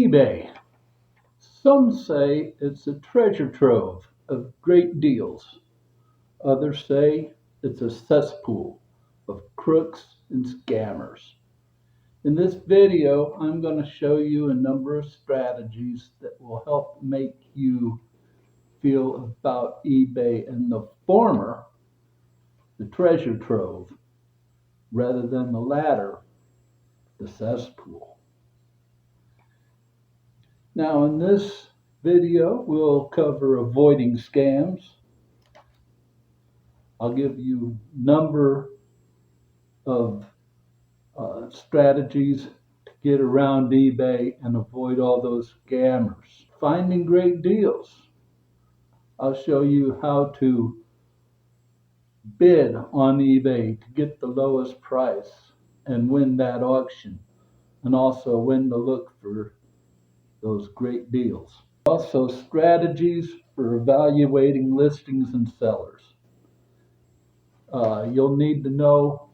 eBay. Some say it's a treasure trove of great deals. Others say it's a cesspool of crooks and scammers. In this video, I'm going to show you a number of strategies that will help make you feel about eBay and the former, the treasure trove, rather than the latter, the cesspool. Now in this video, we'll cover avoiding scams. I'll give you a number of strategies to get around eBay and avoid all those scammers. Finding great deals. I'll show you how to bid on eBay to get the lowest price and win that auction, and also when to look for those great deals. Also, strategies for evaluating listings and sellers. You'll need to know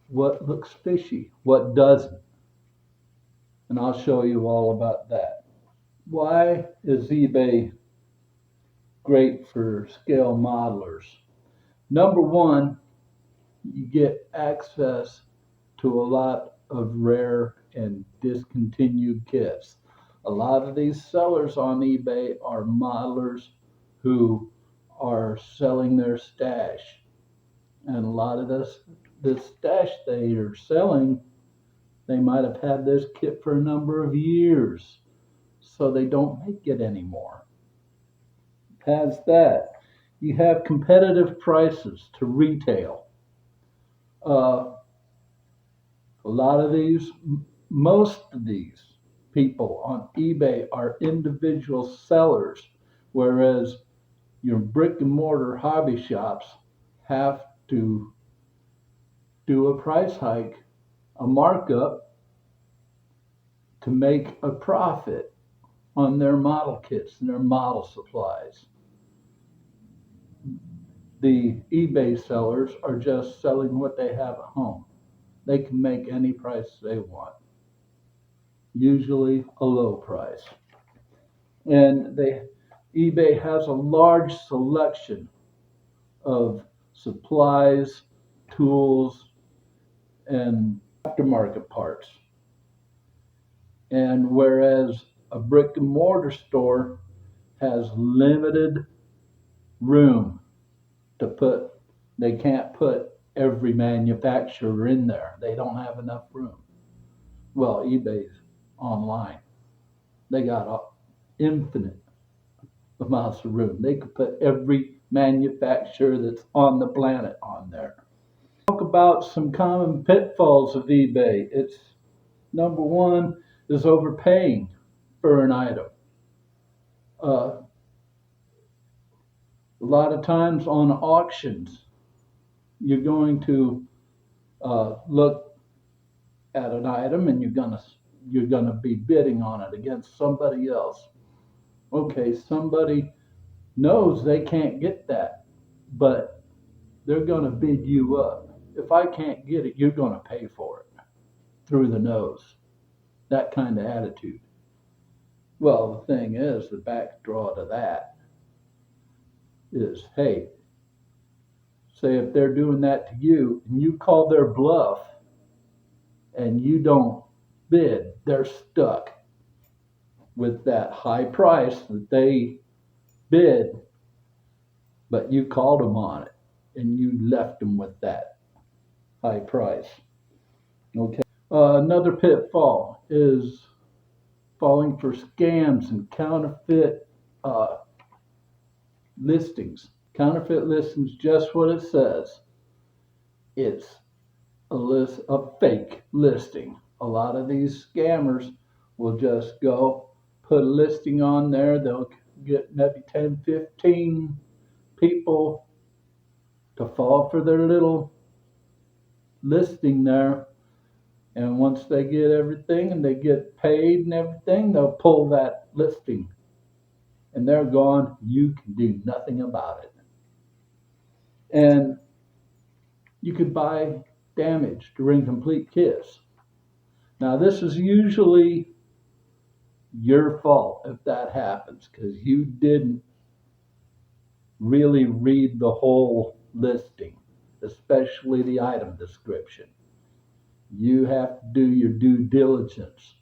what looks fishy, what doesn't, and I'll show you all about that. Why is eBay great for scale modelers? Number one, you get access to a lot of rare and discontinued kits. A lot of these sellers on eBay are modelers who are selling their stash, and a lot of this stash they are selling, they might have had this kit for a number of years, so they don't make it anymore. Past that, you have competitive prices to retail. A lot of these, most of these people on eBay are individual sellers, whereas your brick and mortar hobby shops have to do a price hike, a markup, to make a profit on their model kits and their model supplies. The eBay sellers are just selling what they have at home. They can make any price they want, usually a low price. And eBay has a large selection of supplies, tools, and aftermarket parts. And whereas a brick and mortar store has limited room to put, they can't put every manufacturer in there. They don't have enough room. Well, eBay's online. They got infinite amounts of room. They could put every manufacturer that's on the planet on there. Talk about some common pitfalls of eBay. It's number one is overpaying for an item. A lot of times on auctions, you're going to look at an item and you're gonna be bidding on it against somebody else. Okay, somebody knows they can't get that, but they're gonna bid you up. If I can't get it, you're gonna pay for it through the nose. That kind of attitude. Well, the thing is, the backdraw to that is, hey, say if they're doing that to you and you call their bluff and you don't bid, they're stuck with that high price that they bid, but you called them on it and you left them with that high price. Okay. Another pitfall is falling for scams and counterfeit listings. Counterfeit listings, just what it says. It's a fake listing. A lot of these scammers will just go put a listing on there. They'll get maybe 10, 15 people to fall for their little listing there. And once they get everything and they get paid and everything, they'll pull that listing. And they're gone. You can do nothing about it. And you could buy damaged or incomplete kits. Now, this is usually your fault if that happens because you didn't really read the whole listing, especially the item description. You have to do your due diligence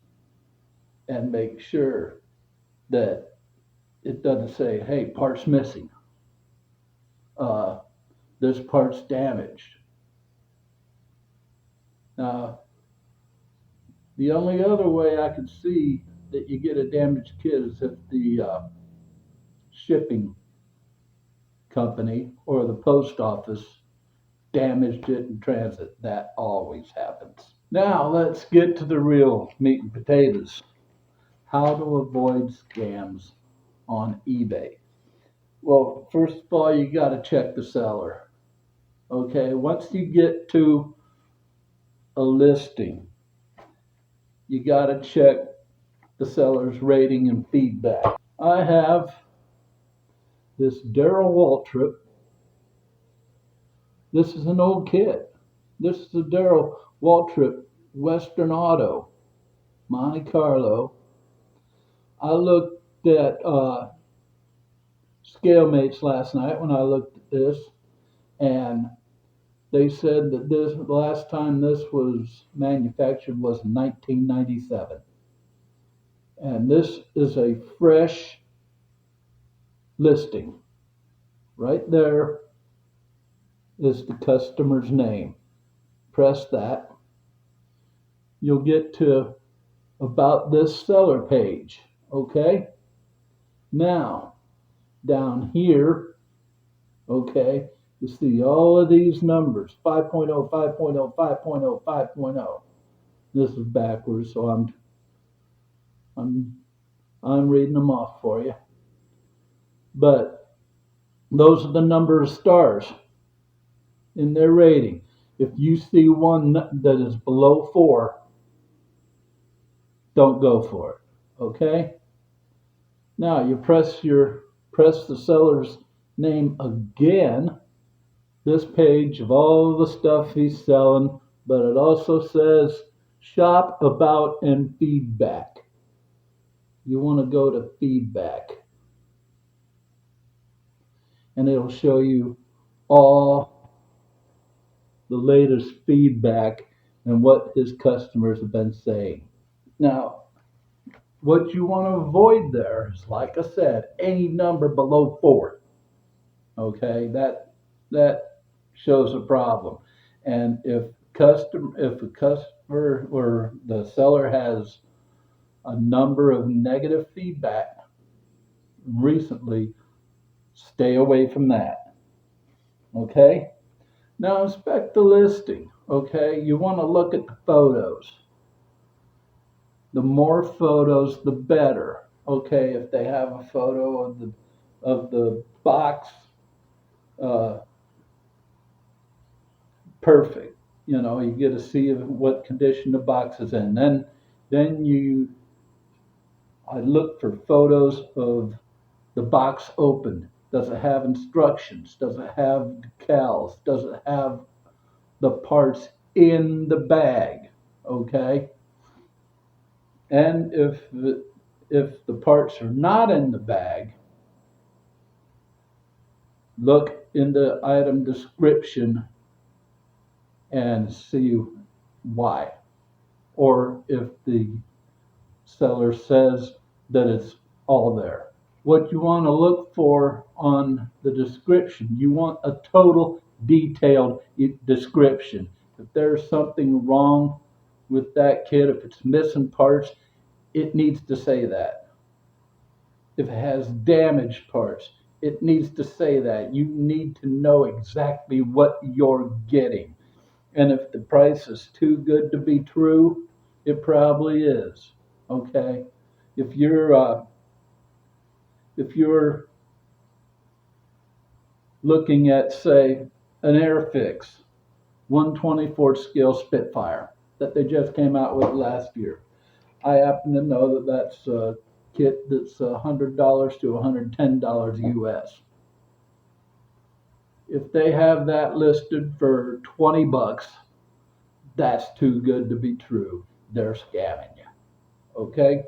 and make sure that it doesn't say, hey, parts missing, uh, this part's damaged. Now, the only other way I could see that you get a damaged kit is if the shipping company or the post office damaged it in transit. That always happens. Now, let's get to the real meat and potatoes. How to avoid scams on eBay. Well, first of all, you got to check the seller. Okay, once you get to a listing, you got to check the seller's rating and feedback. I have this Darrell Waltrip. This is an old kit. This is the Darrell Waltrip Western Auto, Monte Carlo. I looked at Scalemates last night when I looked at this, and they said that this the last time this was manufactured was 1997. And this is a fresh listing. Right there is the customer's name. Press that. You'll get to about this seller page. Okay? Now, down here, okay, you see all of these numbers 5.0, 5.0, 5.0, 5.0. This is backwards, so I'm I'm reading them off for you. But those are the number of stars in their rating. If you see one that is below 4, don't go for it. Okay? Now you press the seller's name again. This page of all the stuff he's selling, but it also says shop about and feedback. You want to go to feedback, and it'll show you all the latest feedback and what his customers have been saying. Now, what you want to avoid there is, like I said, any number below 4. Okay, that shows a problem. And if a customer or the seller has a number of negative feedback recently, stay away from that. Okay? Now inspect the listing. Okay? You want to look at the photos. The more photos, the better. Okay, if they have a photo of the box, uh, perfect. You know, you get to see what condition the box is in. Then I look for photos of the box opened. Does it have instructions? Does it have decals? Does it have the parts in the bag? Okay, and if the parts are not in the bag, look in the item description and see why. Or if the seller says that it's all there. What you want to look for on the description, you want a total detailed description. If there's something wrong with that kit, if it's missing parts, it needs to say that. If it has damaged parts, it needs to say that. You need to know exactly what you're getting. And if the price is too good to be true, it probably is. Okay? If you're uh, if you're looking at, say, an Airfix 124th scale Spitfire that they just came out with last year, I happen to know that that's a kit that's $100 to $110 US. If they have that listed for 20 bucks, that's too good to be true. They're scamming you. Okay?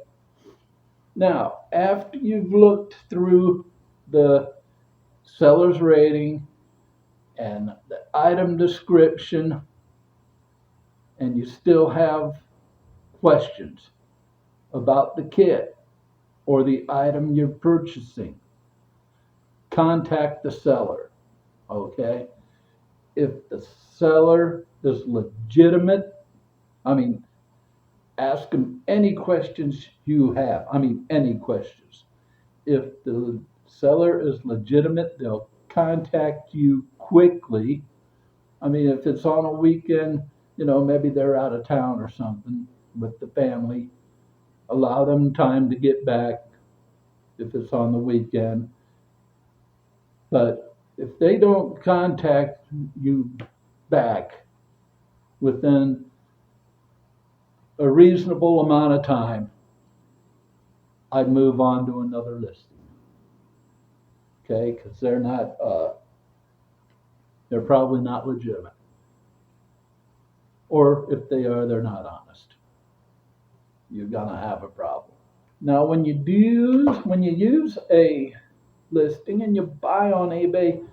Now, after you've looked through the seller's rating and the item description, and you still have questions about the kit or the item you're purchasing, contact the seller. Okay? If the seller is legitimate, I mean, ask them any questions you have. I mean, any questions. If the seller is legitimate, they'll contact you quickly. I mean, if it's on a weekend, maybe they're out of town or something with the family, allow them time to get back if it's on the weekend. But if they don't contact you back within a reasonable amount of time, I'd move on to another listing. Okay, because they're probably not legitimate, or if they are, they're not honest. You're gonna have a problem. Now, when you use a listing and you buy on eBay,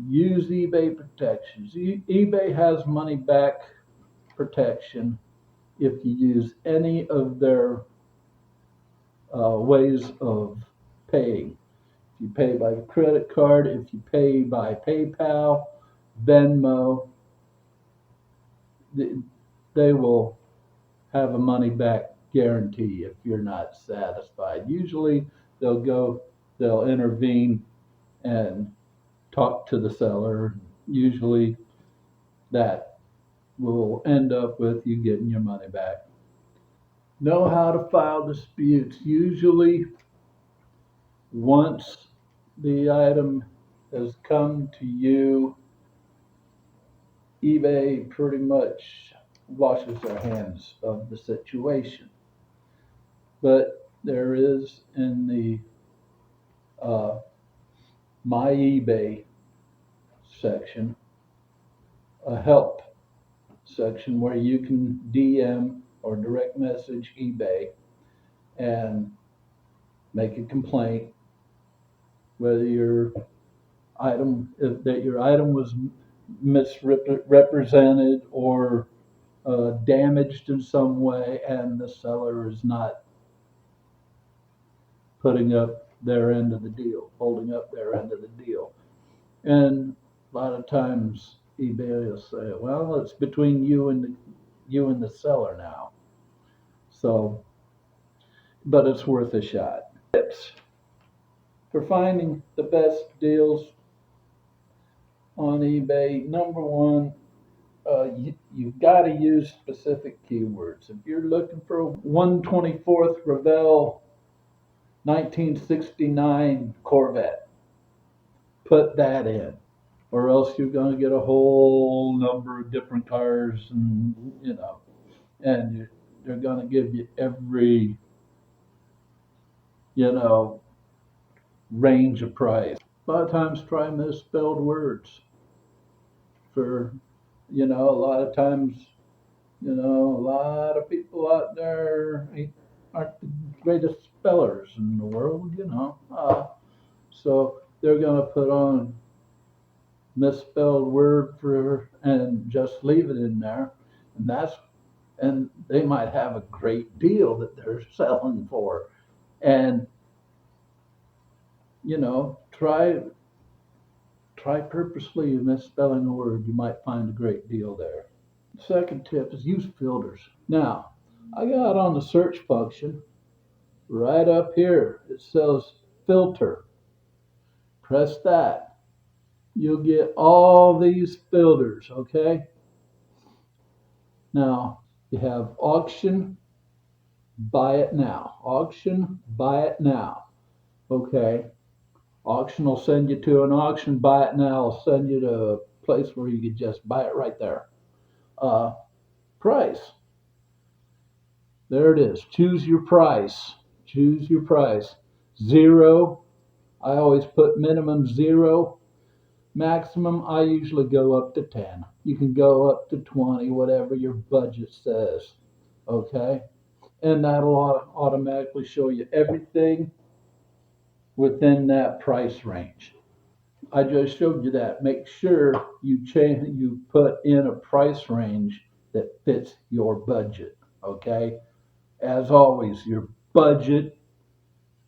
use eBay protections. eBay has money back protection if you use any of their ways of paying. If you pay by credit card, if you pay by PayPal, Venmo, they will have a money back guarantee if you're not satisfied. Usually they'll intervene and talk to the seller. Usually that will end up with you getting your money back. Know how to file disputes. Usually once the item has come to you, eBay pretty much washes their hands of the situation. But there is in the uh, My eBay section a help section where you can DM or direct message eBay and make a complaint whether your item was misrepresented or damaged in some way, and the seller is not putting up their end of the deal, holding up their end of the deal. And a lot of times eBay will say, "Well, it's between you and the seller now." So, but it's worth a shot. Tips for finding the best deals on eBay. Number one, you've got to use specific keywords. If you're looking for a 124th Revell 1969 Corvette, put that in, or else you're going to get a whole number of different cars, and they're going to give you every, you know, range of price. A lot of times try misspelled words for, a lot of times, a lot of people out there aren't the greatest spellers in the world. So they're going to put on misspelled word for and just leave it in there, and they might have a great deal that they're selling for, and try purposely misspelling a word. You might find a great deal there. Second tip is use filters. Now, I got on the search function right up here. It says filter. Press that. You'll get all these filters, okay? Now, you have auction, buy it now. Auction, buy it now. Okay. Auction will send you to an auction, buy it now will send you to a place where you could just buy it right there. Uh, Price. There it is. Choose your price. Choose your price. Zero. I always put minimum 0. Maximum, I usually go up to 10. You can go up to 20, whatever your budget says. Okay? and that'll automatically show you everything within that price range. I just showed you that. Make sure you put in a price range that fits your budget. Okay. As always, your budget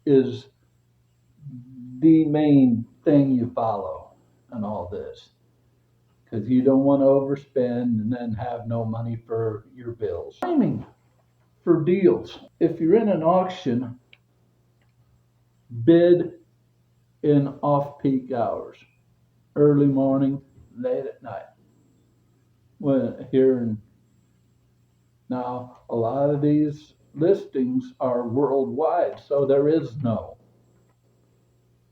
is the main thing you follow in all this, because you don't want to overspend and then have no money for your bills. Timing for deals. If you're in an auction, bid in off-peak hours, early morning, late at night. When here in Now, a lot of these listings are worldwide, so there is no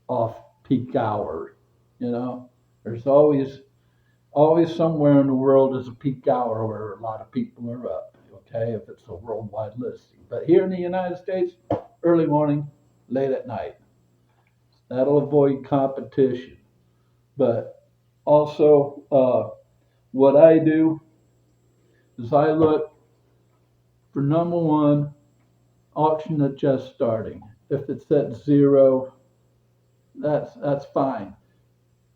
off-peak hour. You know, there's always somewhere in the world is a peak hour where a lot of people are up. Okay, if it's a worldwide listing, but here in the United States, early morning, late at night. That'll avoid competition. But also, what I do is I look for number one, auction that's just starting. If it's at zero, that's fine.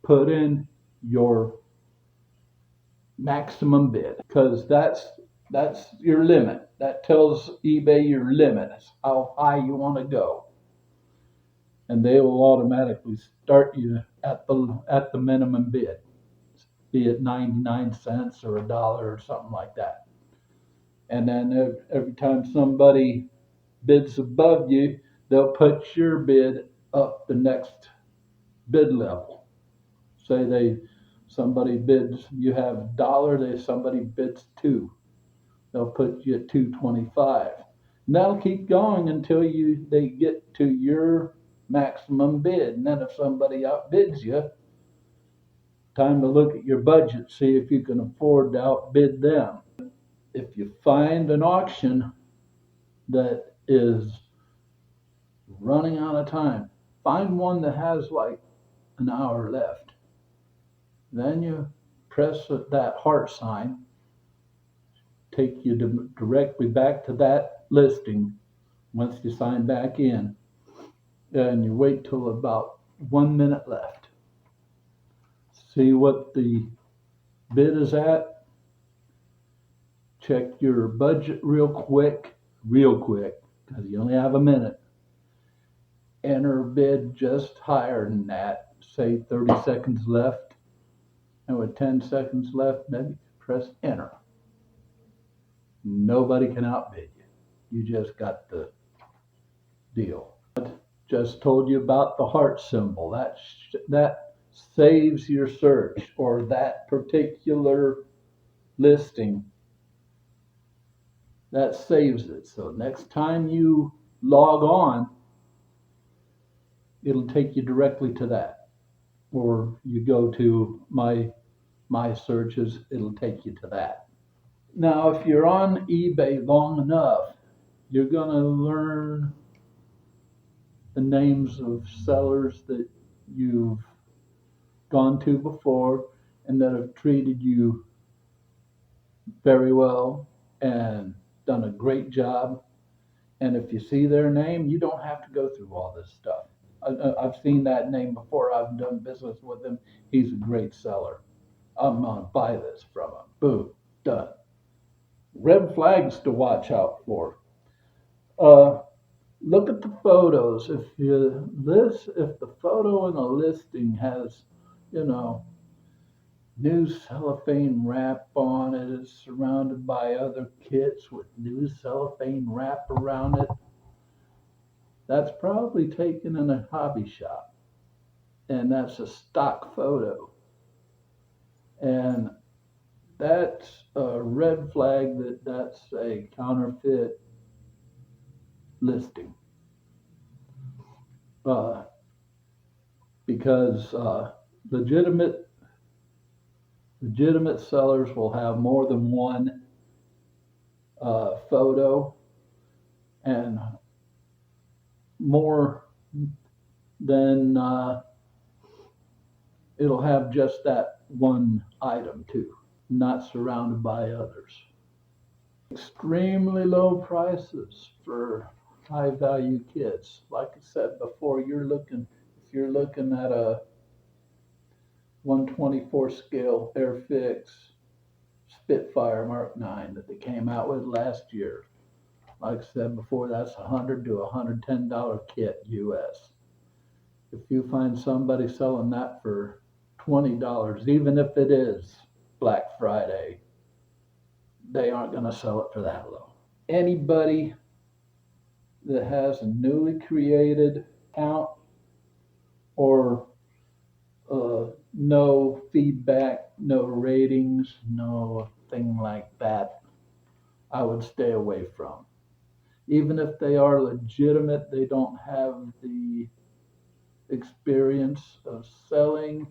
Put in your maximum bid, because that's your limit. That tells eBay your limit, how high you want to go, and they will automatically start you at the minimum bid, be it 99 cents or $1 or something like that. And then every time somebody bids above you, they'll put your bid up the next bid level. Say somebody bids, you have $1, somebody bids two, they'll put you at 225. And that'll keep going until they get to your maximum bid. And then if somebody outbids you, time to look at your budget, see if you can afford to outbid them. If you find an auction that is running out of time, find one that has like an hour left. Then you press that heart sign, take you directly back to that listing once you sign back in, and you wait till about 1 minute left. See what the bid is at. Check your budget real quick, because you only have a minute. Enter bid just higher than that, say 30 seconds left, and with 10 seconds left, maybe press enter. Nobody can outbid you. You just got the deal. Just told you about the heart symbol. That saves your search or that particular listing. That saves it. So next time you log on, it'll take you directly to that. Or you go to my searches, it'll take you to that. Now, if you're on eBay long enough, you're going to learn the names of sellers that you've gone to before and that have treated you very well and done a great job. And if you see their name, you don't have to go through all this stuff. I've seen that name before. I've done business with him. He's a great seller. I'm going to buy this from him. Boom, done. Red flags to watch out for. Look at the photos. If the photo in a listing has, you know, new cellophane wrap on it, is surrounded by other kits with new cellophane wrap around it, that's probably taken in a hobby shop, and that's a stock photo, and that's a red flag that's a counterfeit listing. uh, because legitimate sellers will have more than one photo, and more than it'll have just that one item too, not surrounded by others. Extremely low prices for high value kits. Like I said before, if you're looking at a 124 scale Airfix Spitfire Mark 9 that they came out with last year. Like I said before, that's $100 to $110 kit US. If you find somebody selling that for $20, even if it is Black Friday, they aren't going to sell it for that low. Anybody that has a newly created account or no feedback, no ratings, no thing like that, I would stay away from. Even if they are legitimate, they don't have the experience of selling.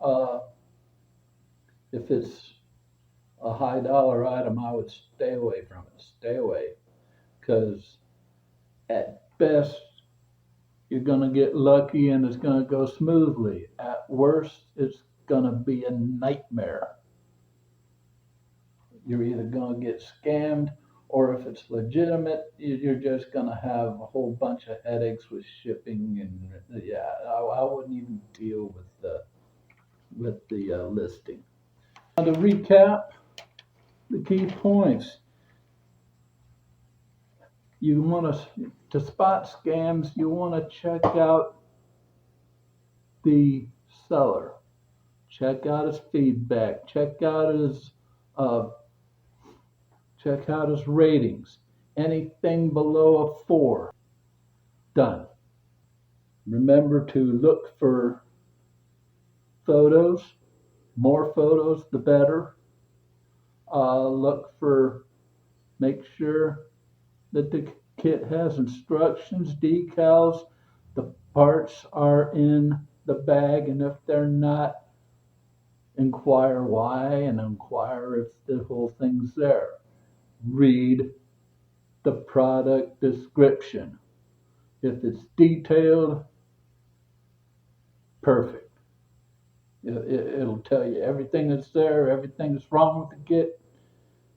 Uh, if it's a high dollar item, I would stay away from it. Stay away. Because at best, you're going to get lucky and it's going to go smoothly. At worst, it's going to be a nightmare. You're either going to get scammed, or if it's legitimate, you're just going to have a whole bunch of headaches with shipping. And yeah, I wouldn't even deal with the listing. Now to recap the key points, you want to spot scams. You want to check out the seller, check out his feedback, uh, check out his ratings. Anything below a 4, done. Remember to look for photos. More photos, the better. Make sure that the kit has instructions, decals, the parts are in the bag, and if they're not, inquire why and inquire if the whole thing's there. Read the product description. If it's detailed, perfect. It'll tell you everything that's there, everything that's wrong with the kit,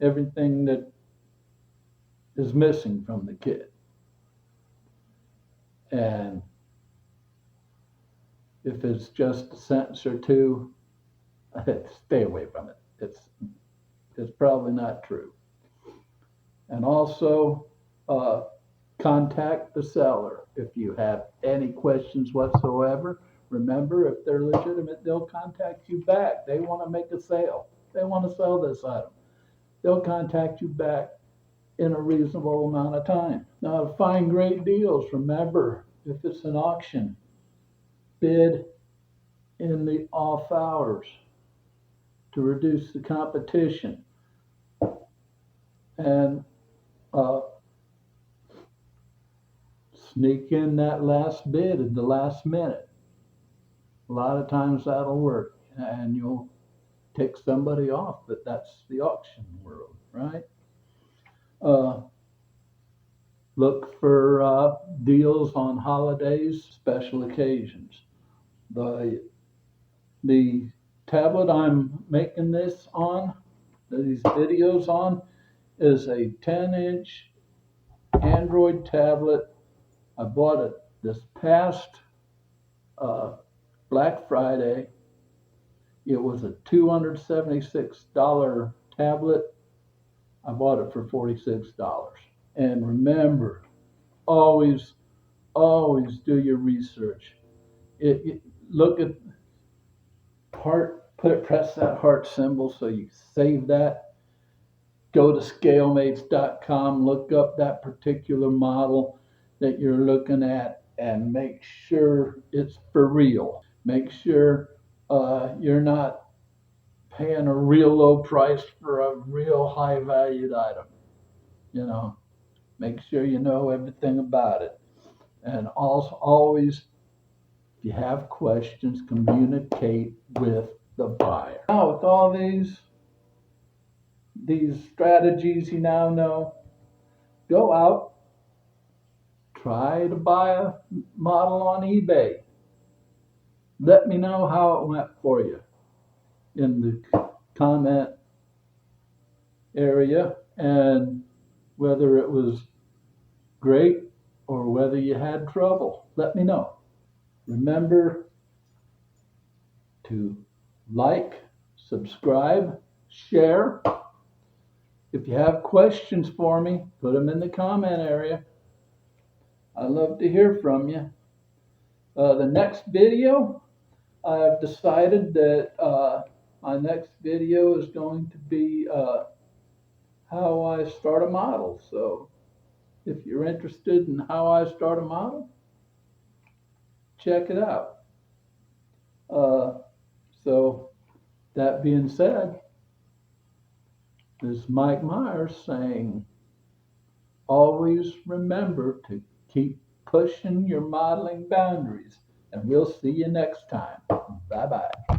everything that is missing from the kit. And if it's just a sentence or two, stay away from it. It's probably not true. And also, uh, contact the seller if you have any questions whatsoever. Remember, if they're legitimate, they'll contact you back. They want to make a sale. They want to sell this item. They'll contact you back in a reasonable amount of time. Now, to find great deals, remember, if it's an auction, bid in the off hours to reduce the competition. And uh, sneak in that last bid at the last minute. A lot of times that'll work, and you'll tick somebody off, but that's the auction world, right? Uh, Look for deals on holidays, special occasions. The the tablet I'm making these videos on, is a 10-inch Android tablet. I bought it this past uh, Black Friday. It was a $276 tablet. I bought it for $46. And remember, always, always do your research. Look at press that heart symbol so you save that. Go to scalemates.com, look up that particular model that you're looking at, and make sure it's for real. Make sure you're not paying a real low price for a real high valued item. You know, make sure you know everything about it. And also, always, if you have questions, communicate with the buyer. Now, with all these strategies you now know, go out, try to buy a model on eBay. Let me know how it went for you in the comment area. And whether it was great or whether you had trouble, let me know. Remember to like, subscribe, share. If you have questions for me, put them in the comment area. I love to hear from you. The next video, I've decided that my next video is going to be how I start a model. So if you're interested in how I start a model, check it out. Uh, so that being said, this is Mike Myers saying, always remember to keep pushing your modeling boundaries, and we'll see you next time. Bye bye.